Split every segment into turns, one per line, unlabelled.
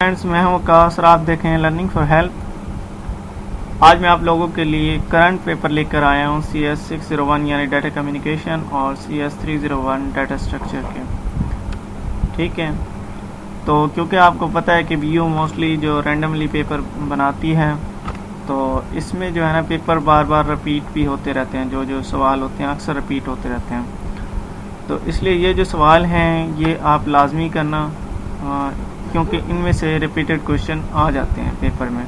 Friends, मैं हूं वकास और आप देखें लर्निंग फॉर हेल्प। आज मैं आप लोगों के लिए करंट पेपर लेकर आया हूं CS 601 यानी डाटा कम्युनिकेशन और CS 301 डाटा स्ट्रक्चर के। ठीक है, तो क्योंकि आपको पता है कि BU मोस्टली जो रैंडमली पेपर बनाती है, तो इसमें जो है ना पेपर बार बार रिपीट भी होते रहते हैं। जो सवाल होते हैं अक्सर रिपीट होते रहते हैं, तो इसलिए ये जो सवाल हैं ये आप लाजमी करना, क्योंकि इनमें से रिपीटेड क्वेश्चन आ जाते हैं पेपर में।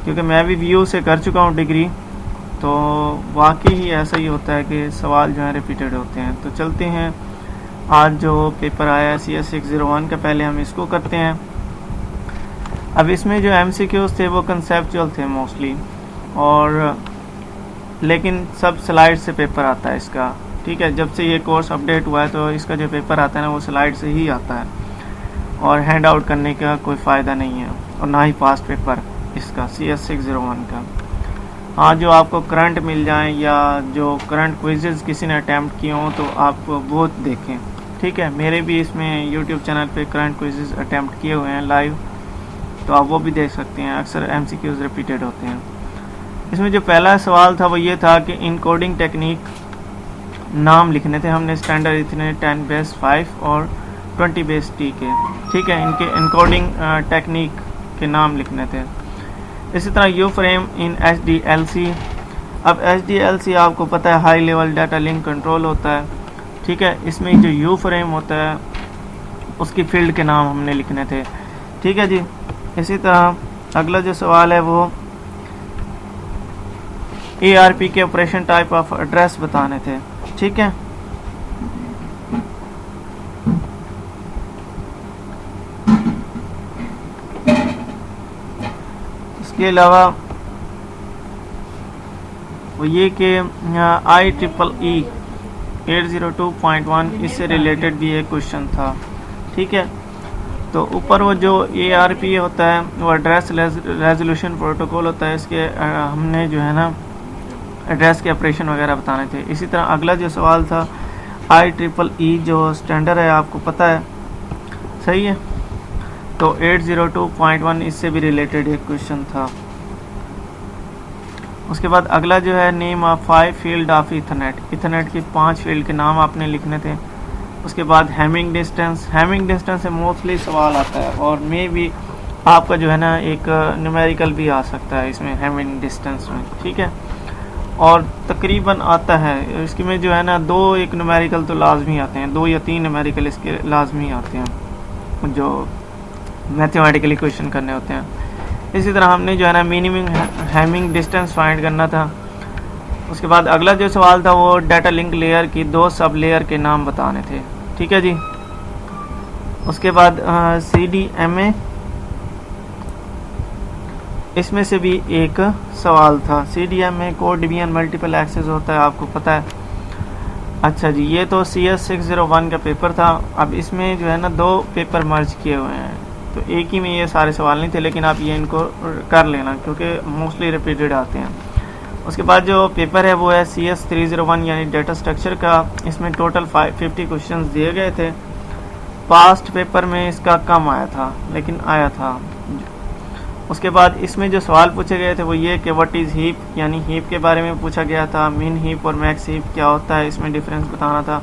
क्योंकि मैं भी BU से कर चुका हूँ डिग्री, तो वाकई ही ऐसा ही होता है कि सवाल जो है रिपीटेड होते हैं। तो चलते हैं, आज जो पेपर आया है CS 601 का, पहले हम इसको करते हैं। अब इसमें जो MCQs थे वो कंसेप्चुअल थे मोस्टली, और लेकिन सब स्लाइड से पेपर आता है इसका। ठीक है, जब से ये कोर्स अपडेट हुआ है तो इसका जो पेपर आता है ना वो स्लाइड से ही आता है, और हैंड आउट करने का कोई फ़ायदा नहीं है, और ना ही पास्ट पेपर इसका CS 601 का। हाँ, जो आपको करंट मिल जाए या जो करंट क्विज़ेस किसी ने अटैम्प्ट किए हों तो आप वो देखें। ठीक है, मेरे भी इसमें YouTube चैनल पे करंट क्विज़ेस अटैम्प्ट किए हुए हैं लाइव, तो आप वो भी देख सकते हैं। अक्सर MCQs रिपीटेड होते हैं। इसमें जो पहला सवाल था वो ये था कि इनकोडिंग टेक्निक नाम लिखने थे हमने, स्टैंडर्ड इथरनेट 10 बेस 5 और 20 बेस T के। ठीक है, इनके इनकोडिंग टेक्निक के नाम लिखने थे। इसी तरह यू फ्रेम इन HDLC। अब HDLC आपको पता है high level data link control होता है। ठीक है, इसमें जो यू फ्रेम होता है उसकी फील्ड के नाम हमने लिखने थे। ठीक है जी। इसी तरह अगला जो सवाल है वो ARP के ऑपरेशन टाइप ऑफ एड्रेस बताने थे। ठीक है, इसके अलावा वो ये कि IEEE 802.1 इससे रिलेटेड भी एक क्वेश्चन था। ठीक है, तो ऊपर वो जो ARP होता है वो एड्रेस रेजोल्यूशन प्रोटोकॉल होता है। इसके हमने जो है ना एड्रेस के ऑपरेशन वगैरह बताने थे। इसी तरह अगला जो सवाल था IEEE जो स्टैंडर्ड है आपको पता है, सही है, तो 802.1 इससे भी रिलेटेड एक क्वेश्चन था। उसके बाद अगला जो है name of 5 field of Ethernet की 5 फील्ड के नाम आपने लिखने थे। उसके बाद हैमिंग डिस्टेंस से मोस्टली सवाल आता है, और मे भी आपका जो है ना एक न्यूमेरिकल भी आ सकता है इसमें हैमिंग डिस्टेंस में। ठीक है, और तकरीबन आता है इसके में जो है ना 2 एक न्यूमेरिकल तो लाजमी आते हैं, 2 या 3 न्यूमेरिकल इसके लाजमी आते हैं जो मैथमेटिकली क्वेश्चन करने होते हैं। इसी तरह हमने जो है ना मिनिमम हैमिंग डिस्टेंस फाइंड करना था। उसके बाद अगला जो सवाल था वो डाटा लिंक लेयर की 2 सब लेयर के नाम बताने थे। ठीक है जी। उसके बाद CDMA, इसमें से भी एक सवाल था। CDMA code division multiple access होता है, आपको पता है। अच्छा जी, ये तो CS 601 का पेपर था। अब इसमें जो है ना 2 पेपर मर्ज किए हुए हैं, तो एक ही में ये सारे सवाल नहीं थे, लेकिन आप ये इनको कर लेना क्योंकि मोस्टली रिपीटेड आते हैं। उसके बाद जो पेपर है वो है CS 301 यानी डाटा स्ट्रक्चर का। इसमें टोटल 50 क्वेश्चंस दिए गए थे। पास्ट पेपर में इसका कम आया था, लेकिन आया था। उसके बाद इसमें जो सवाल पूछे गए थे वो ये कि व्हाट इज़ हीप, यानी हीप के बारे में पूछा गया था। मिन हीप और मैक्स हीप क्या होता है, इसमें डिफरेंस बताना था।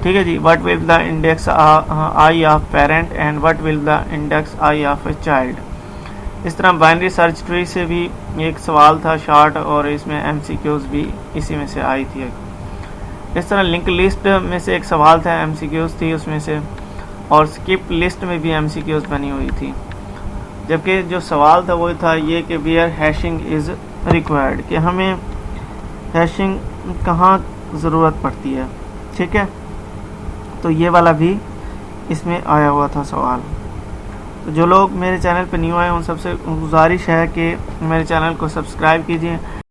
ठीक है जी। What will the index I of parent and what will the index I of a child. इस तरह बाइनरी सर्च ट्री से भी एक सवाल था शॉर्ट, और इसमें MCQs भी इसी में से आई थी। इस तरह लिंक लिस्ट में से एक सवाल था, MCQs थी उसमें से, और स्किप लिस्ट में भी MCQs बनी हुई थी। जबकि जो सवाल था वो था ये कि वेयर हैशिंग इज़ रिक्वायर्ड, कि हमें हैशिंग कहाँ ज़रूरत पड़ती है। ठीक है, तो ये वाला भी इसमें आया हुआ था सवाल। तो जो लोग मेरे चैनल पर न्यू आए उन सबसे गुजारिश है कि मेरे चैनल को सब्सक्राइब कीजिए